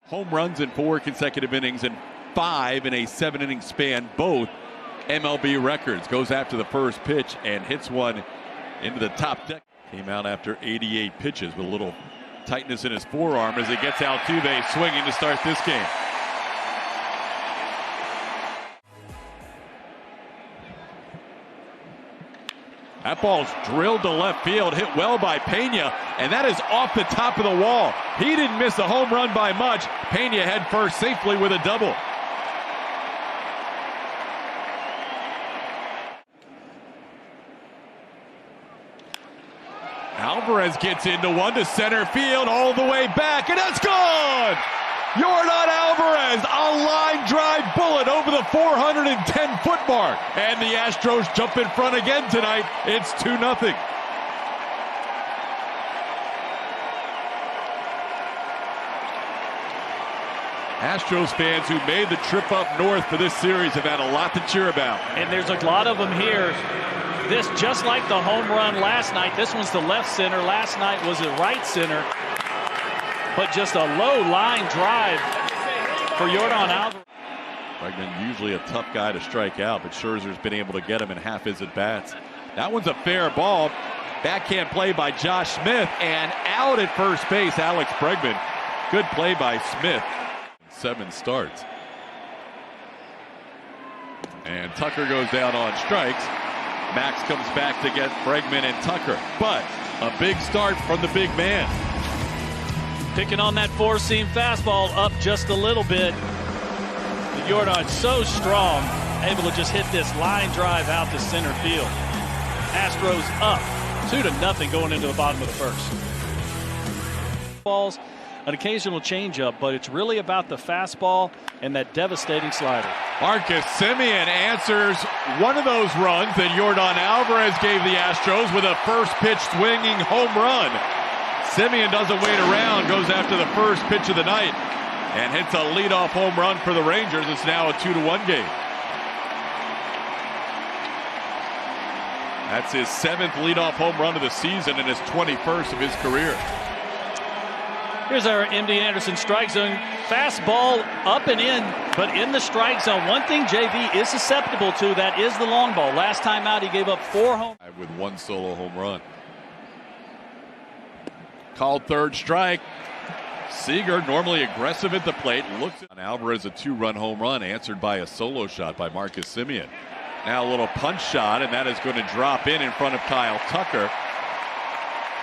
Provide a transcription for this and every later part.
Home runs in 4 consecutive innings and 5 in a 7-inning span, both MLB records. Goes after the first pitch and hits one into the top deck. Came out after 88 pitches with a little tightness in his forearm as he gets Altuve swinging to start this game. That ball's drilled to left field, hit well by Pena, and that is off the top of the wall. He didn't miss a home run by much. Pena head first safely with a double. Alvarez gets into one to center field all the way back, and it's gone! Yordan Alvarez, a line drive bullet over the 410-foot mark. And the Astros jump in front again tonight. It's 2-0. Astros fans who made the trip up north for this series have had a lot to cheer about. And there's a lot of them here. This, just like the home run last night, this one's the left center. Last night was the right center. But just a low line drive for Yordan Alvarez. Bregman usually a tough guy to strike out, but Scherzer's been able to get him in half his at-bats. That one's a fair ball. Backhand play by Josh Smith, and out at first base, Alex Bregman. Good play by Smith. 7 starts. And Tucker goes down on strikes. Max comes back to get Bregman and Tucker. But a big start from the big man. Picking on that four-seam fastball up just a little bit. Yordan so strong, able to just hit this line drive out to center field. Astros up 2-0 going into the bottom of the first. Balls, an occasional changeup, but it's really about the fastball and that devastating slider. Marcus Semien answers one of those runs that Yordan Alvarez gave the Astros with a first pitch swinging home run. Semien doesn't wait around, goes after the first pitch of the night and hits a leadoff home run for the Rangers. It's now a 2-1 game. That's his 7th leadoff home run of the season and his 21st of his career. Here's our MD Anderson strike zone. Fastball up and in, but in the strike zone. One thing JV is susceptible to, that is the long ball. Last time out, he gave up 4 home. With 1 solo home run. Called third strike. Seager, normally aggressive at the plate, looks at Alvarez, a 2-run home run answered by a solo shot by Marcus Semien. Now a little punch shot, and that is going to drop in front of Kyle Tucker.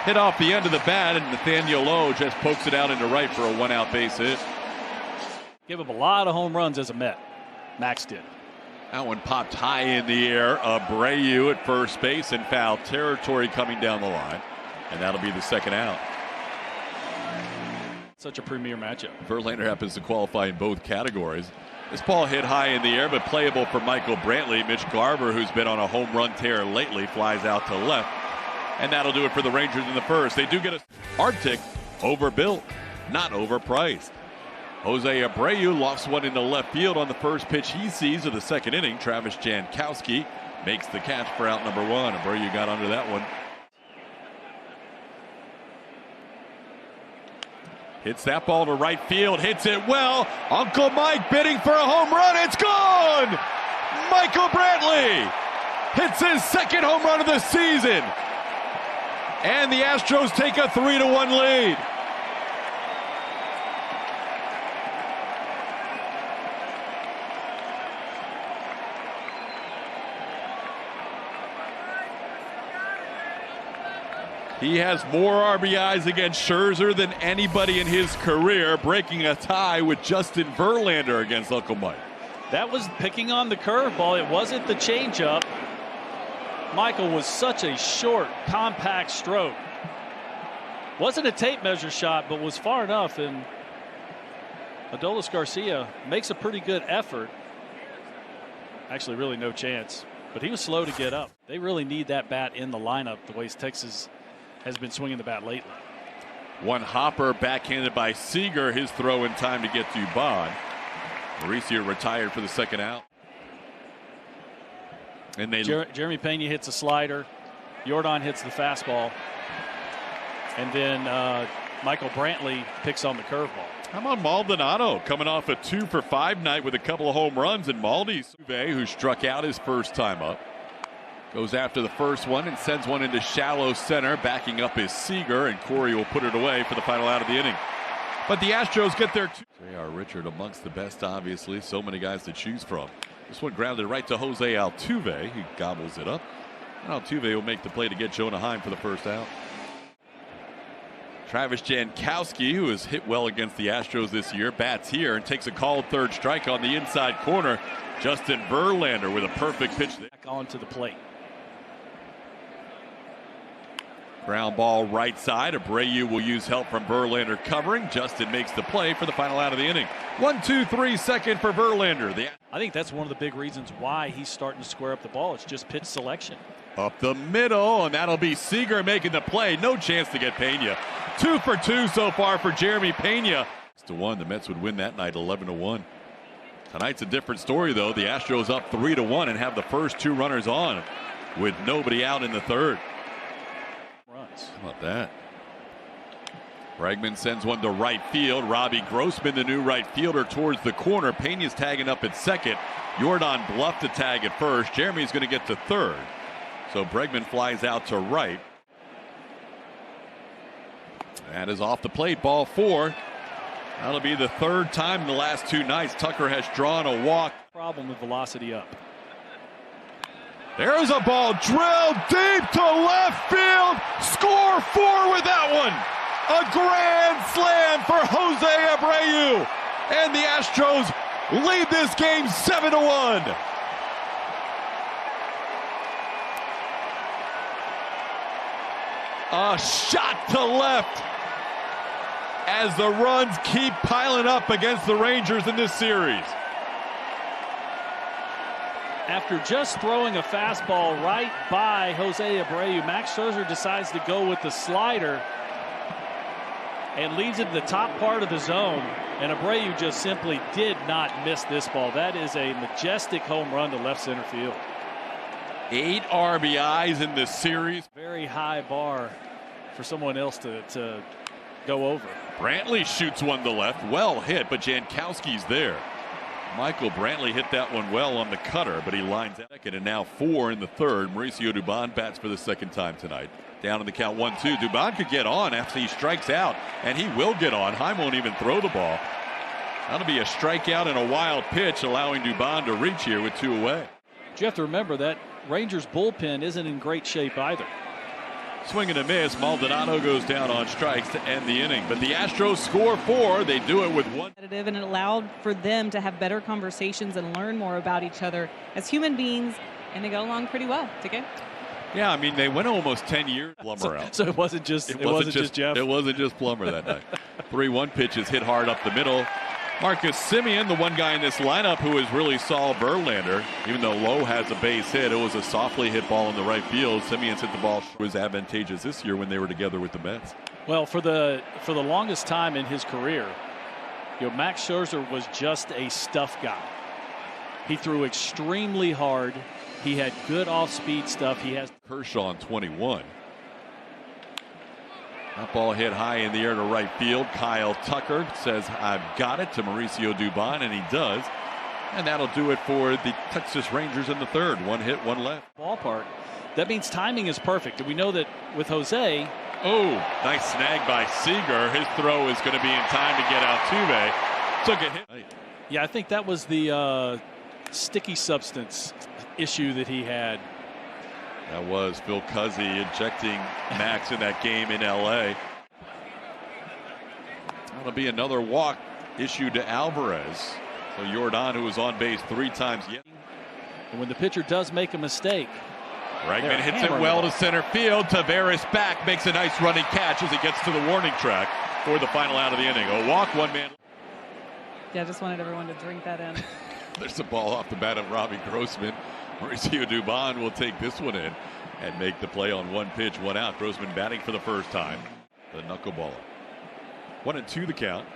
Hit off the end of the bat, and Nathaniel Lowe just pokes it out into right for a 1-out base hit. Give up a lot of home runs as a Met. Max did. That one popped high in the air. Abreu at first base in foul territory coming down the line. And that'll be the 2nd out. Such a premier matchup. Verlander happens to qualify in both categories. This ball hit high in the air, but playable for Michael Brantley. Mitch Garver, who's been on a home run tear lately, flies out to left. And that'll do it for the Rangers in the first. They do get a Arctic, overbuilt, not overpriced. Jose Abreu lofts one into left field on the first pitch he sees of the 2nd inning. Travis Jankowski makes the catch for out number 1. Abreu got under that one. Hits that ball to right field, hits it well. Uncle Mike bidding for a home run. It's gone! Michael Brantley hits his 2nd home run of the season. And the Astros take a 3-1 lead. He has more RBIs against Scherzer than anybody in his career, breaking a tie with Justin Verlander against Uncle Mike. That was picking on the curveball. It wasn't the changeup. Michael was such a short, compact stroke. Wasn't a tape measure shot, but was far enough, and Adolis Garcia makes a pretty good effort. Actually, really no chance, but he was slow to get up. They really need that bat in the lineup the way Texas has been swinging the bat lately. One hopper backhanded by Seager. His throw in time to get to Bond. Mauricio retired for the 2nd out. And they Jeremy Pena hits a slider. Yordan hits the fastball. And then Michael Brantley picks on the curveball. How about Maldonado coming off a 2-for-5 night with a couple of home runs, and Maldi's who struck out his first time up goes after the first one and sends one into shallow center. Backing up is Seager, and Corey will put it away for the final out of the inning. But the Astros get their J.R. Richard amongst the best, obviously. So many guys to choose from. This one grounded right to Jose Altuve. He gobbles it up. And Altuve will make the play to get Jonah Heim for the first out. Travis Jankowski, who has hit well against the Astros this year, bats here and takes a called third strike on the inside corner. Justin Verlander with a perfect pitch. Back onto the plate. Ground ball right side. Abreu will use help from Verlander covering. Justin makes the play for the final out of the inning. 1-2-3 second for Verlander. I think that's one of the big reasons why he's starting to square up the ball. It's just pitch selection. Up the middle, and that'll be Seager making the play. No chance to get Pena. 2 for 2 so far for Jeremy Pena. 6-1, the Mets would win that night 11-1. Tonight's a different story, though. The Astros up 3-1 and have the first 2 runners on with nobody out in the third. How about that? Bregman sends one to right field. Robbie Grossman, the new right fielder, towards the corner. Pena's tagging up at second. Jordan bluffed to tag at first. Jeremy's going to get to third. So Bregman flies out to right. That is off the plate. Ball 4. That'll be the third time in the last 2 nights Tucker has drawn a walk. Problem with velocity up. There's a ball drilled deep to left field. Score 4 with that one. A grand slam for Jose Abreu. And the Astros lead this game 7-1. A shot to left as the runs keep piling up against the Rangers in this series. After just throwing a fastball right by Jose Abreu, Max Scherzer decides to go with the slider and leads it to the top part of the zone. And Abreu just simply did not miss this ball. That is a majestic home run to left center field. 8 RBIs in this series. Very high bar for someone else to go over. Brantley shoots one to left. Well hit, but Jankowski's there. Michael Brantley hit that one well on the cutter, but he lines out second, and now 4 in the third. Mauricio Dubon bats for the second time tonight. Down in the count 1-2. Dubon could get on after he strikes out, and he will get on. Heim won't even throw the ball. That'll be a strikeout and a wild pitch, allowing Dubon to reach here with 2 away. You have to remember that Rangers bullpen isn't in great shape either. Swing and a miss. Maldonado goes down on strikes to end the inning. But the Astros score 4. They do it with 1. And it allowed for them to have better conversations and learn more about each other as human beings, and they got along pretty well. Okay. Yeah, I mean, they went almost 10 years. Plummer out. So it wasn't just Jeff. It wasn't just Plummer that night. 3-1 pitches hit hard up the middle. Marcus Semien, the one guy in this lineup who has really solved Verlander. Even though Lowe has a base hit, it was a softly hit ball in the right field. Semien's hit the ball. Was advantageous this year when they were together with the Mets. Well, for the longest time in his career, Max Scherzer was just a stuff guy. He threw extremely hard. He had good off-speed stuff. He has Kershaw on 21. That ball hit high in the air to right field. Kyle Tucker says, "I've got it," to Mauricio Dubon, and he does. And that'll do it for the Texas Rangers in the third. 1 hit, 1 left. Ballpark. That means timing is perfect. And we know that with Jose. Oh, nice snag by Seager. His throw is going to be in time to get Altuve. Took a hit. Yeah, I think that was the sticky substance issue that he had. That was Phil Cuzzy injecting Max in that game in L.A. That'll be another walk issued to Alvarez. So Jordan, who was on base 3 times yet. And when the pitcher does make a mistake, Bregman hits it well to center field. Taveras back, makes a nice running catch as he gets to the warning track for the final out of the inning. A walk, 1 man. Yeah, I just wanted everyone to drink that in. There's a ball off the bat of Robbie Grossman. Mauricio Dubon will take this one in and make the play on 1 pitch, 1 out. Grossman batting for the first time. The knuckleballer. 1-2 the count.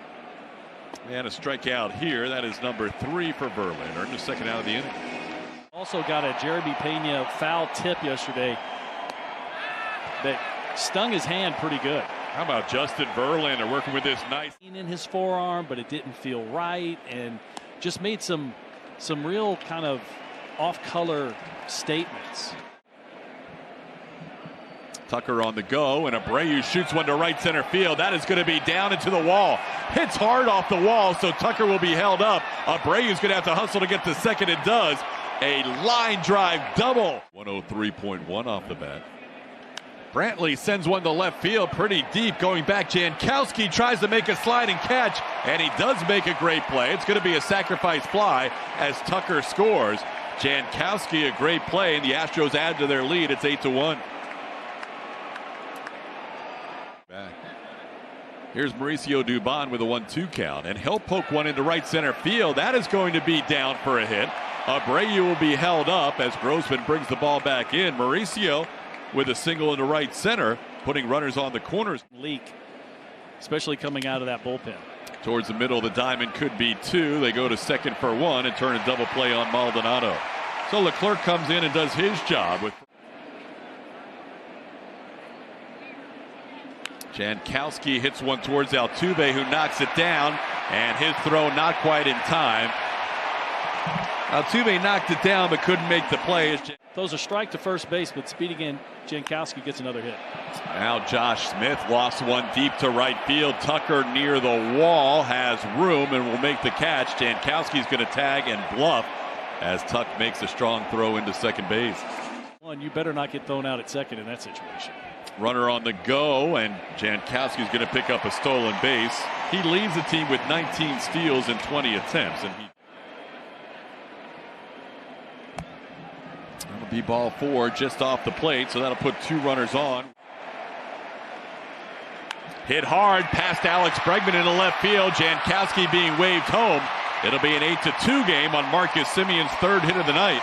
And a strikeout here. That is number 3 for Verlander in the second out of the inning. Also got a Jeremy Pena foul tip yesterday that stung his hand pretty good. How about Justin Verlander working with this nice in his forearm, but it didn't feel right, and just made some real kind of off-color statements. Tucker on the go, and Abreu shoots one to right center field. That is going to be down into the wall. Hits hard off the wall, so Tucker will be held up. Abreu's going to have to hustle to get to second. It does. A line drive double. 103.1 off the bat. Brantley sends one to left field pretty deep. Going back, Jankowski tries to make a sliding catch, and he does make a great play. It's going to be a sacrifice fly as Tucker scores. Jankowski, a great play, and the Astros add to their lead. It's 8-1. Back. Here's Mauricio Dubon with a 1-2 count, and he'll poke one into right center field. That is going to be down for a hit. Abreu will be held up as Grossman brings the ball back in. Mauricio with a single into right center, putting runners on the corners. Leak, especially coming out of that bullpen. Towards the middle of the diamond, could be two. They go to second for one and turn a double play on Maldonado. So Leclerc comes in and does his job with Jankowski hits one towards Altuve, who knocks it down, and his throw not quite in time. Altuve knocked it down but couldn't make the play. Those are strike to first base, but speed again. Jankowski gets another hit. Now Josh Smith lost one deep to right field. Tucker near the wall has room and will make the catch. Jankowski's going to tag and bluff as Tuck makes a strong throw into second base. You better not get thrown out at second in that situation. Runner on the go, and Jankowski's going to pick up a stolen base. He leads the team with 19 steals in 20 attempts, and that'll be ball four just off the plate, so that'll put two runners on. Hit hard past Alex Bregman into left field. Jankowski being waved home. It'll be an 8-2 game on Marcus Semien's third hit of the night.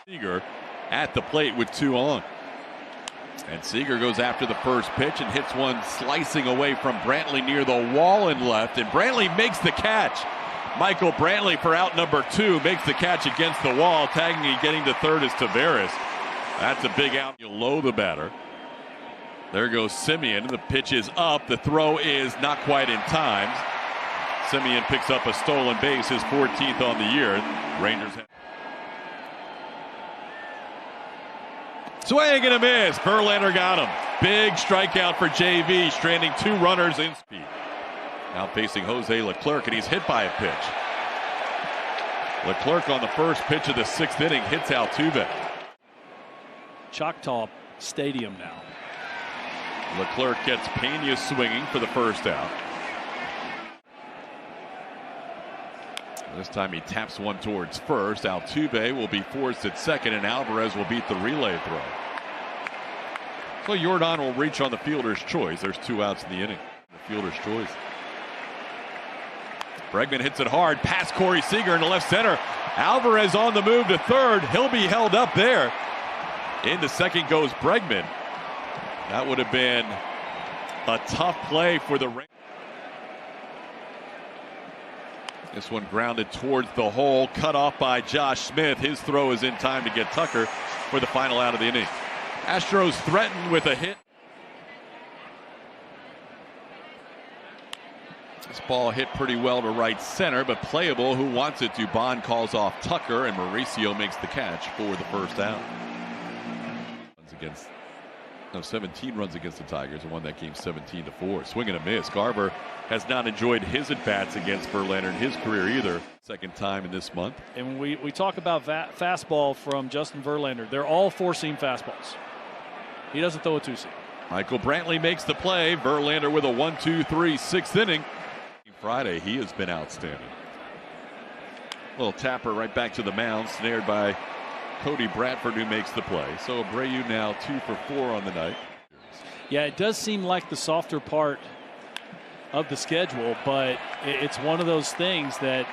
Seager at the plate with two on. And Seager goes after the first pitch and hits one slicing away from Brantley near the wall and left. And Brantley makes the catch. Michael Brantley for out number two makes the catch against the wall. Tagging and getting to third is Taveras. That's a big out. Low the batter. There goes Semien. The pitch is up. The throw is not quite in time. Semien picks up a stolen base, his 14th on the year. Rangers have swing and a miss. Verlander got him. Big strikeout for JV, stranding two runners in speed. Now facing Jose Leclerc, and he's hit by a pitch. Leclerc on the first pitch of the sixth inning hits Altuve. Choctaw Stadium now. Leclerc gets Pena swinging for the first out. This time he taps one towards first. Altuve will be forced at second, and Alvarez will beat the relay throw. So Jordan will reach on the fielder's choice. There's two outs in the inning. The fielder's choice. Bregman hits it hard past Corey Seager into left center. Alvarez on the move to third. He'll be held up there. Into second goes Bregman. That would have been a tough play for the Rangers. This one grounded towards the hole, cut off by Josh Smith. His throw is in time to get Tucker for the final out of the inning. Astros threatened with a hit. This ball hit pretty well to right center, but playable. Who wants it? Dubon calls off Tucker, and Mauricio makes the catch for the first out. 17 runs against the Tigers and won that game 17-4. Swing and a miss. Garver has not enjoyed his at-bats against Verlander in his career either. Second time in this month. And we talk about fastball from Justin Verlander. They're all four-seam fastballs. He doesn't throw a two-seam. Michael Brantley makes the play. Verlander with a 1-2-3 sixth inning. Friday, he has been outstanding. Little tapper right back to the mound, snared by Cody Bradford, who makes the play. So Abreu now 2 for 4 on the night. Yeah, it does seem like the softer part of the schedule, but it's one of those things that,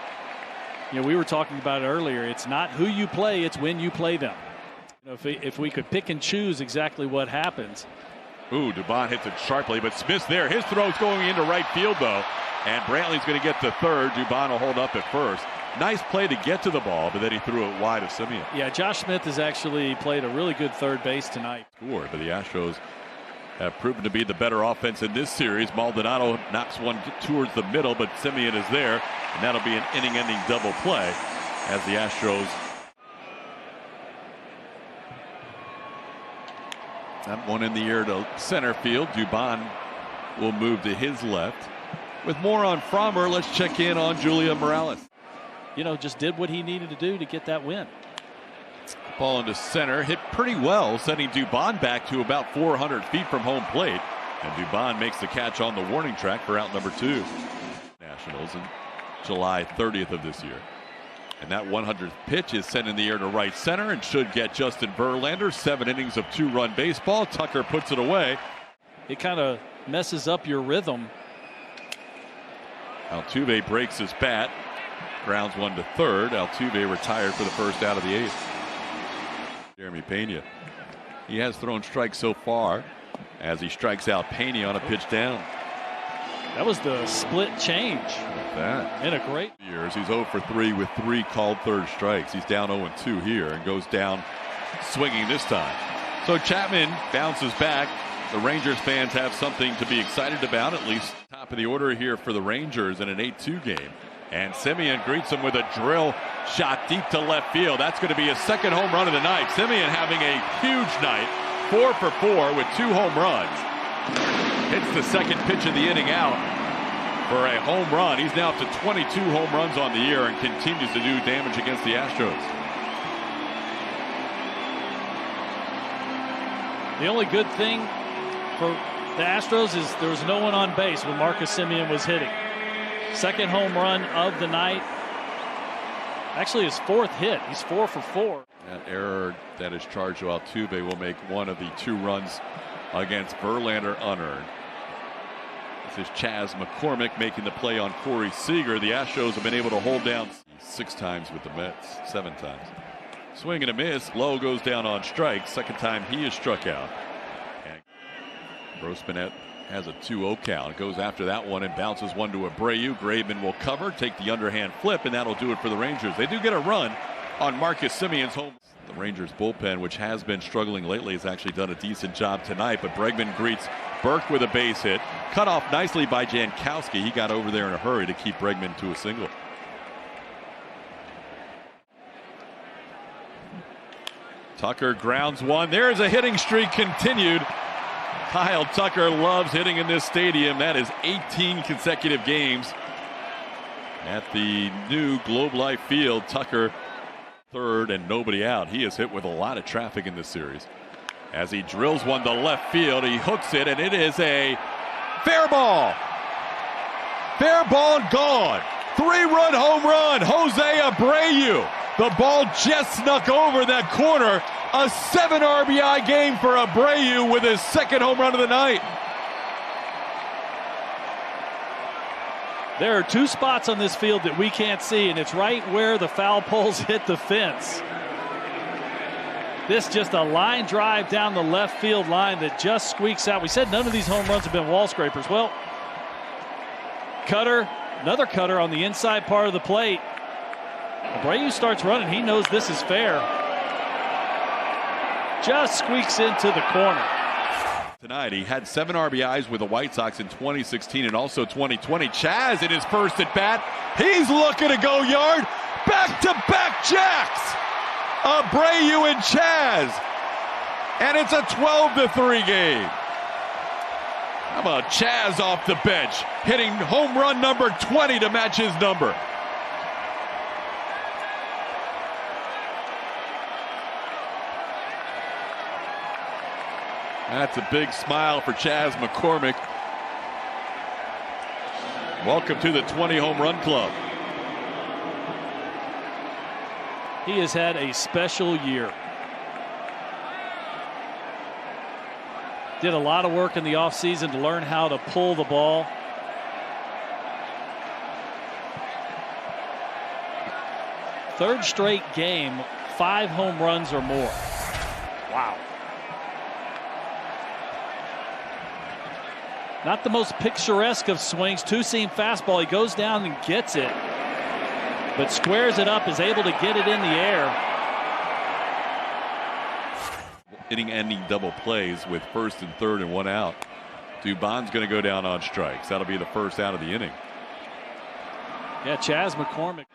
you know, we were talking about earlier. It's not who you play, it's when you play them. You know, if we could pick and choose exactly what happens. Ooh, Dubon hits it sharply, but Smith's there. His throw's going into right field, though, and Brantley's going to get to third. Dubon will hold up at first. Nice play to get to the ball, but then he threw it wide of Semien. Yeah, Josh Smith has actually played a really good third base tonight. But the Astros have proven to be the better offense in this series. Maldonado knocks one towards the middle, but Semien is there, and that'll be an inning-ending double play as the Astros. That one in the air to center field. Dubon will move to his left. With more on Frommer, let's check in on Julian Morales. You know, just did what he needed to do to get that win. Ball into center, hit pretty well, sending Dubon back to about 400 feet from home plate. And Dubon makes the catch on the warning track for out number 2. Nationals in July 30th of this year. And that 100th pitch is sent in the air to right center and should get Justin Verlander. 7 innings of 2-run baseball. Tucker puts it away. It kind of messes up your rhythm. Altuve breaks his bat. Grounds one to third. Altuve retired for the first out of the 8th. Jeremy Pena. He has thrown strikes so far as he strikes out Pena on a pitch down. That was the split change. Like that. In a great years. He's 0 for 3 with 3 called third strikes. He's down 0-2 here and goes down swinging this time. So Chapman bounces back. The Rangers fans have something to be excited about, at least top of the order here for the Rangers in an 8-2 game. And Semien greets him with a drill shot deep to left field. That's going to be his second home run of the night. Semien having a huge night, 4 for 4 with 2 home runs. Hits the second pitch of the inning out for a home run. He's now up to 22 home runs on the year and continues to do damage against the Astros. The only good thing for the Astros is there was no one on base when Marcus Semien was hitting. Second home run of the night. Actually his 4th hit. He's 4 for 4. That error that is charged to Altuve will make one of the 2 runs against Verlander unearned. This is Chas McCormick making the play on Corey Seager. The Astros have been able to hold down 6 times with the Mets, 7 times. Swing and a miss. Lowe goes down on strike. Second time he is struck out. And Grossman has a 2-0 count. Goes after that one and bounces one to Abreu. Graveman will cover, take the underhand flip, and that'll do it for the Rangers. They do get a run on Marcus Semien's home. The Rangers bullpen, which has been struggling lately, has actually done a decent job tonight, but Bregman greets Burke with a base hit. Cut off nicely by Jankowski. He got over there in a hurry to keep Bregman to a single. Tucker grounds one. There's a hitting streak continued. Kyle Tucker loves hitting in this stadium. That is 18 consecutive games at the new Globe Life Field. Tucker third and nobody out. He is hit with a lot of traffic in this series. As he drills one to left field, he hooks it, and it is a fair ball. Fair ball and gone. 3-run home run. Jose Abreu. The ball just snuck over that corner. A 7 RBI game for Abreu with his second home run of the night. There are 2 spots on this field that we can't see, and it's right where the foul poles hit the fence. This just a line drive down the left field line that just squeaks out. We said none of these home runs have been wall scrapers. Well, cutter, another cutter on the inside part of the plate. Abreu starts running. He knows this is fair. Just squeaks into the corner. Tonight, he had 7 RBIs with the White Sox in 2016 and also 2020. Chas in his first at bat. He's looking to go yard. Back-to-back jacks. Abreu and Chas. And it's a 12-3 game. How about Chas off the bench, hitting home run number 20 to match his number. That's a big smile for Chas McCormick. Welcome to the 20 home run club. He has had a special year. Did a lot of work in the offseason to learn how to pull the ball. Third straight game, 5 home runs or more. Wow. Not the most picturesque of swings. 2-seam fastball. He goes down and gets it. but squares it up, is able to get it in the air. Inning-ending double plays with first and third and 1 out. Dubon's going to go down on strikes. That'll be the first out of the inning. Yeah, Chas McCormick.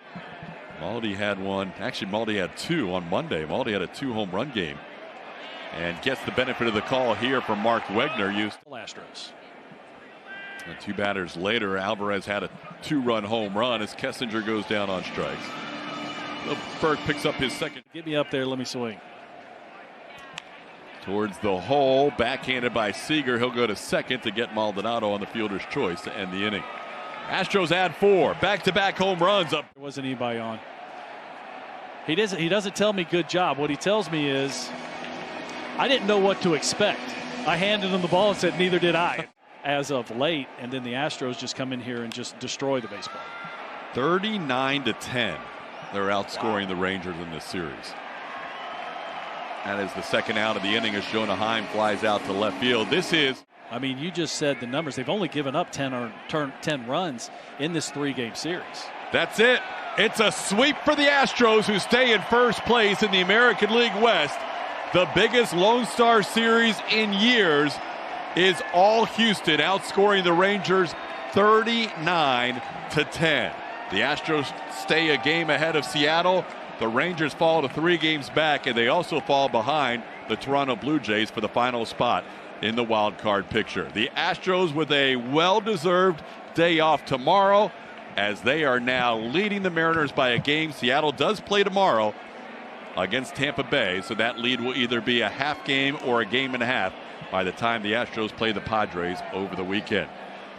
Maldi had one. Actually, Maldi had 2 on Monday. Maldi had a 2-home run game. And gets the benefit of the call here from Mark Wegner. Used Astros. And 2 batters later, Alvarez had a 2-run home run as Kessinger goes down on strikes. Burke picks up his second. Get me up there. Let me swing. Towards the hole, backhanded by Seager. He'll go to second to get Maldonado on the fielder's choice to end the inning. Astros add 4 back-to-back home runs up. There wasn't anybody on. He doesn't tell me good job. What he tells me is I didn't know what to expect. I handed him the ball and said neither did I. As of late, and then the Astros just come in here and just destroy the baseball. 39-10. They're outscoring the Rangers in this series. That is the second out of the inning as Jonah Heim flies out to left field. This is. I mean, you just said the numbers. They've only given up 10 runs in this 3-game series. That's it. It's a sweep for the Astros, who stay in first place in the American League West. The biggest Lone Star series in years is all Houston outscoring the Rangers 39-10. The Astros stay a game ahead of Seattle. The Rangers fall to 3 games back, and they also fall behind the Toronto Blue Jays for the final spot in the wild card picture. The Astros with a well-deserved day off tomorrow, as they are now leading the Mariners by a game. Seattle does play tomorrow against Tampa Bay, so that lead will either be a half game or a game and a half by the time the Astros play the Padres over the weekend.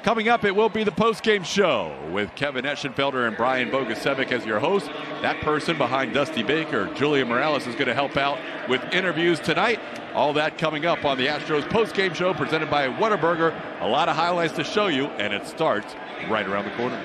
Coming up, it will be the post-game show with Kevin Eschenfelder and Brian Bogusevic as your host. That person behind Dusty Baker, Julia Morales, is going to help out with interviews tonight. All that coming up on the Astros post-game show presented by Whataburger. A lot of highlights to show you, and it starts right around the corner.